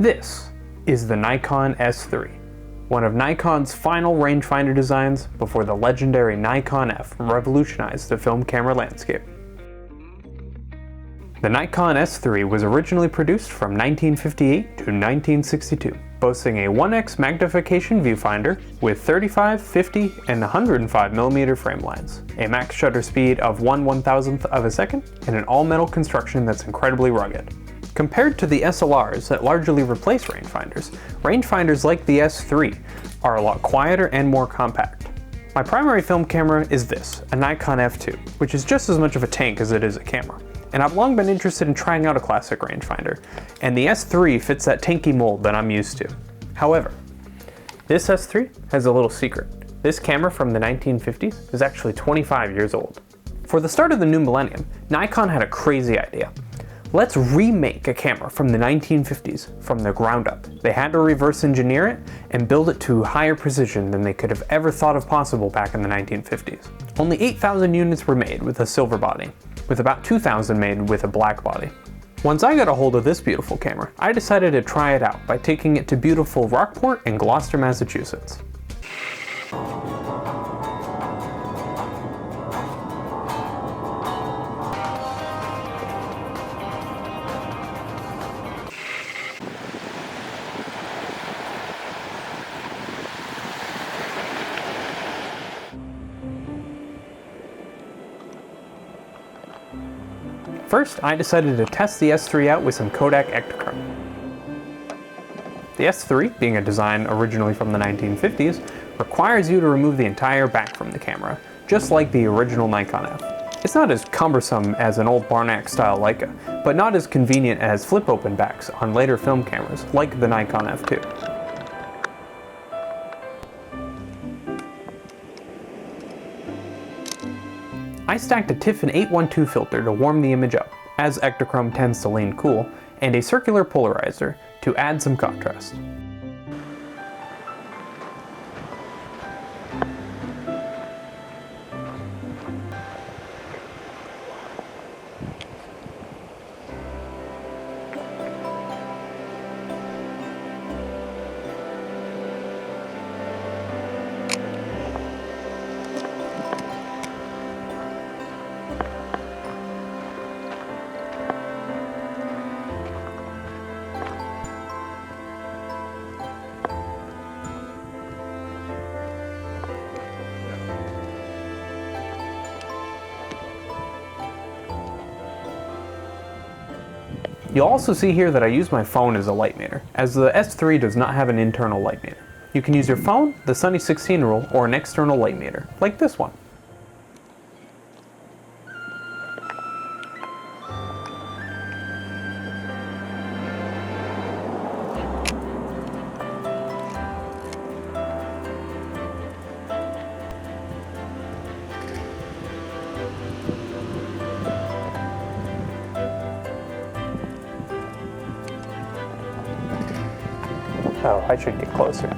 This is the Nikon S3, one of Nikon's final rangefinder designs before the legendary Nikon F revolutionized the film camera landscape. The Nikon S3 was originally produced from 1958 to 1962, boasting a 1x magnification viewfinder with 35, 50, and 105mm frame lines, a max shutter speed of 1/1000th of a second, and an all-metal construction that's incredibly rugged. Compared to the SLRs that largely replace rangefinders like the S3 are a lot quieter and more compact. My primary film camera is this, a Nikon F2, which is just as much of a tank as it is a camera. And I've long been interested in trying out a classic rangefinder, and the S3 fits that tanky mold that I'm used to. However, this S3 has a little secret. This camera from the 1950s is actually 25 years old. For the start of the new millennium, Nikon had a crazy idea. Let's remake a camera from the 1950s from the ground up. They had to reverse engineer it and build it to higher precision than they could have ever thought of possible back in the 1950s. Only 8,000 units were made with a silver body, with about 2,000 made with a black body. Once I got a hold of this beautiful camera, I decided to try it out by taking it to beautiful Rockport in Gloucester, Massachusetts. First, I decided to test the S3 out with some Kodak Ektachrome. The S3, being a design originally from the 1950s, requires you to remove the entire back from the camera, just like the original Nikon F. It's not as cumbersome as an old Barnack style Leica, but not as convenient as flip-open backs on later film cameras, like the Nikon F2. I stacked a Tiffin 812 filter to warm the image up, as Ektachrome tends to lean cool, and a circular polarizer to add some contrast. You'll also see here that I use my phone as a light meter, as the S3 does not have an internal light meter. You can use your phone, the Sunny 16 rule, or an external light meter, like this one. Oh, I should get closer.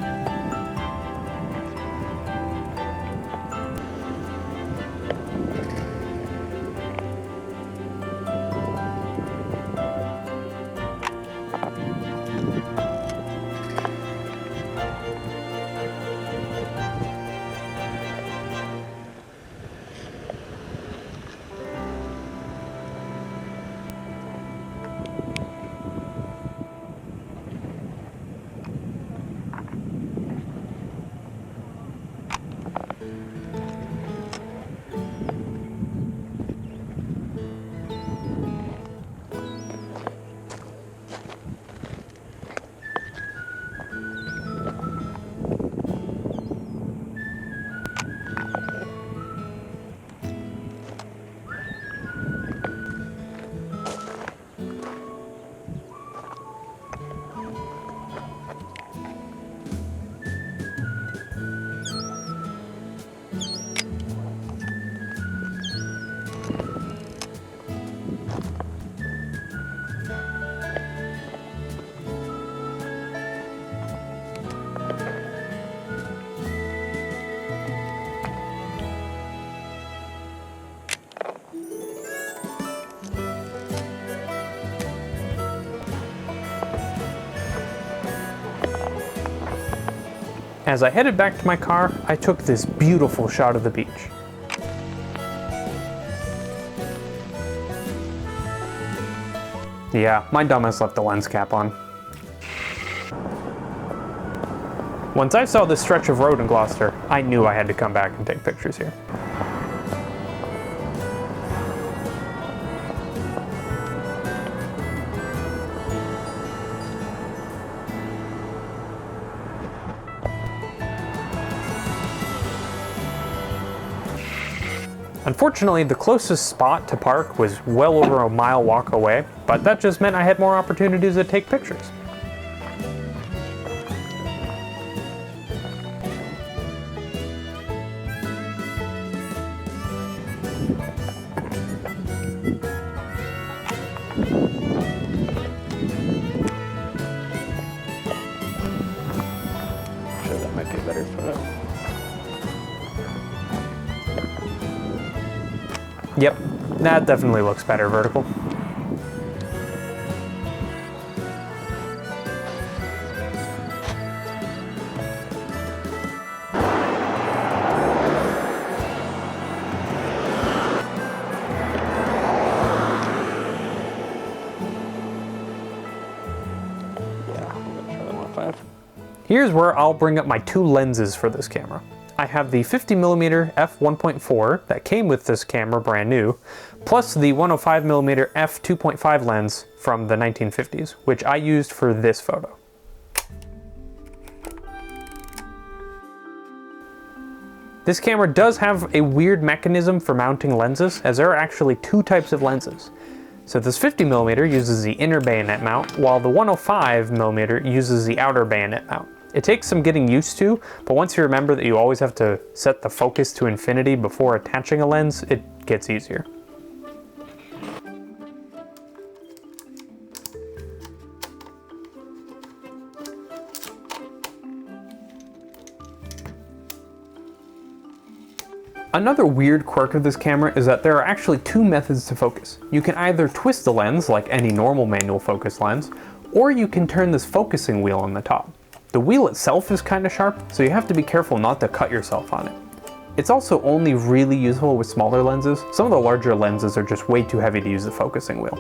As I headed back to my car, I took this beautiful shot of the beach. Yeah, my dumbass left the lens cap on. Once I saw this stretch of road in Gloucester, I knew I had to come back and take pictures here. Unfortunately, the closest spot to park was well over a mile walk away, but that just meant I had more opportunities to take pictures. Sure, that might be a better photo. Yep, that definitely looks better vertical. Yeah, I'm gonna try the 1.5. Here's where I'll bring up my two lenses for this camera. I have the 50mm f1.4 that came with this camera brand new, plus the 105mm f2.5 lens from the 1950s, which I used for this photo. This camera does have a weird mechanism for mounting lenses, as there are actually two types of lenses. So this 50mm uses the inner bayonet mount, while the 105mm uses the outer bayonet mount. It takes some getting used to, but once you remember that you always have to set the focus to infinity before attaching a lens, it gets easier. Another weird quirk of this camera is that there are actually two methods to focus. You can either twist the lens like any normal manual focus lens, or you can turn this focusing wheel on the top. The wheel itself is kind of sharp, so you have to be careful not to cut yourself on it. It's also only really useful with smaller lenses. Some of the larger lenses are just way too heavy to use the focusing wheel.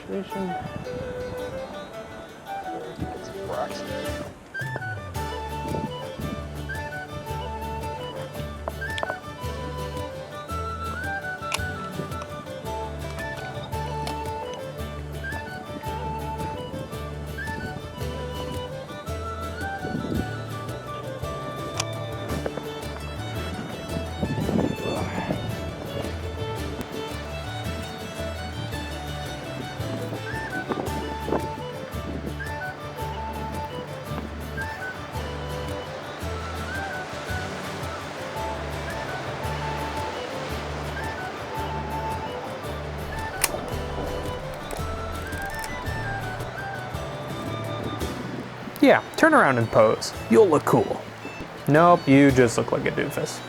saturation. Get some rocks in there. Yeah, turn around and pose. You'll look cool. Nope, you just look like a doofus.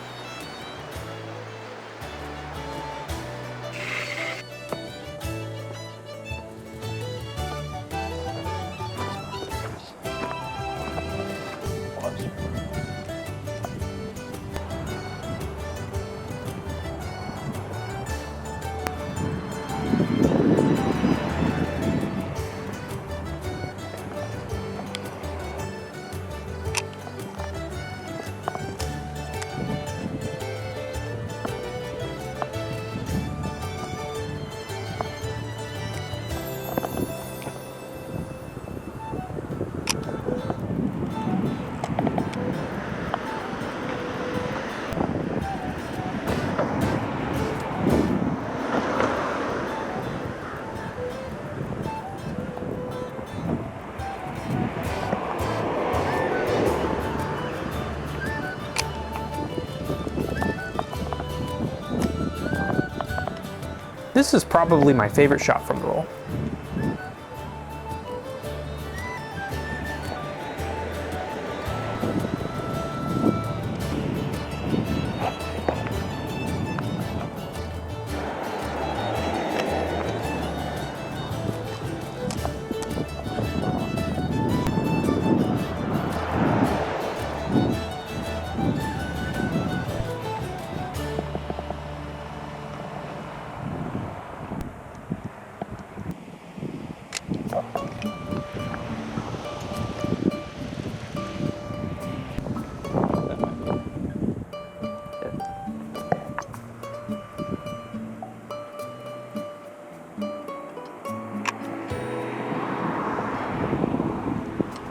This is probably my favorite shot from the roll.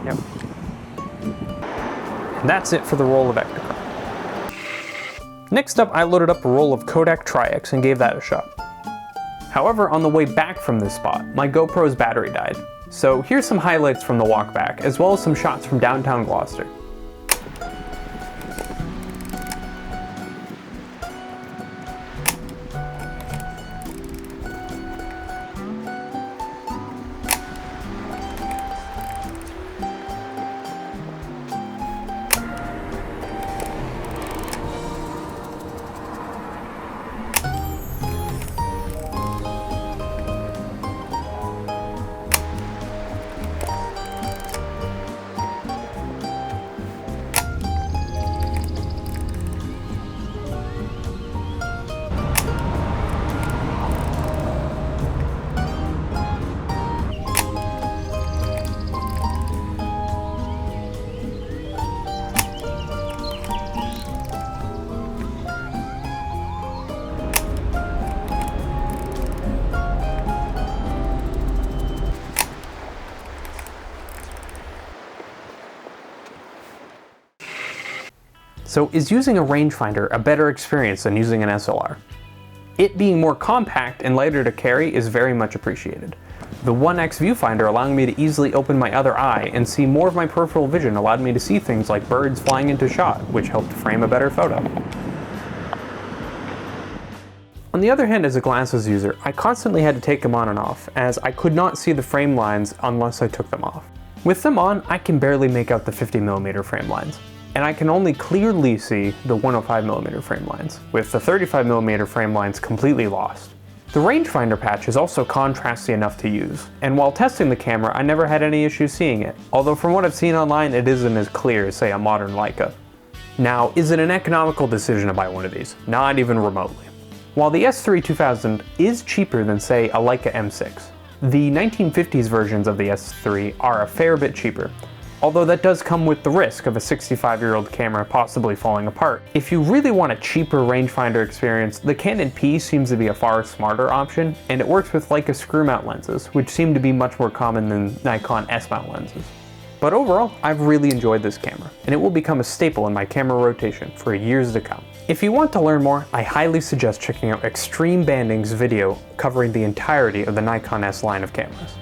Yep. And that's it for the roll of Ektachrome. Next up, I loaded up a roll of Kodak Tri-X and gave that a shot. However, on the way back from this spot, my GoPro's battery died. So here's some highlights from the walk back, as well as some shots from downtown Gloucester. So is using a rangefinder a better experience than using an SLR? It being more compact and lighter to carry is very much appreciated. The 1X viewfinder allowing me to easily open my other eye and see more of my peripheral vision allowed me to see things like birds flying into shot, which helped frame a better photo. On the other hand, as a glasses user, I constantly had to take them on and off, as I could not see the frame lines unless I took them off. With them on, I can barely make out the 50mm frame lines, and I can only clearly see the 105mm frame lines, with the 35mm frame lines completely lost. The rangefinder patch is also contrasty enough to use, and while testing the camera I never had any issues seeing it, although from what I've seen online it isn't as clear as say a modern Leica. Now, is it an economical decision to buy one of these? Not even remotely. While the S3 2000 is cheaper than say a Leica M6, The 1950s versions of the S3 are a fair bit cheaper, although that does come with the risk of a 65-year-old camera possibly falling apart. If you really want a cheaper rangefinder experience, the Canon P seems to be a far smarter option, and it works with Leica screw-mount lenses, which seem to be much more common than Nikon S-mount lenses. But overall, I've really enjoyed this camera, and it will become a staple in my camera rotation for years to come. If you want to learn more, I highly suggest checking out Extreme Banding's video covering the entirety of the Nikon S line of cameras.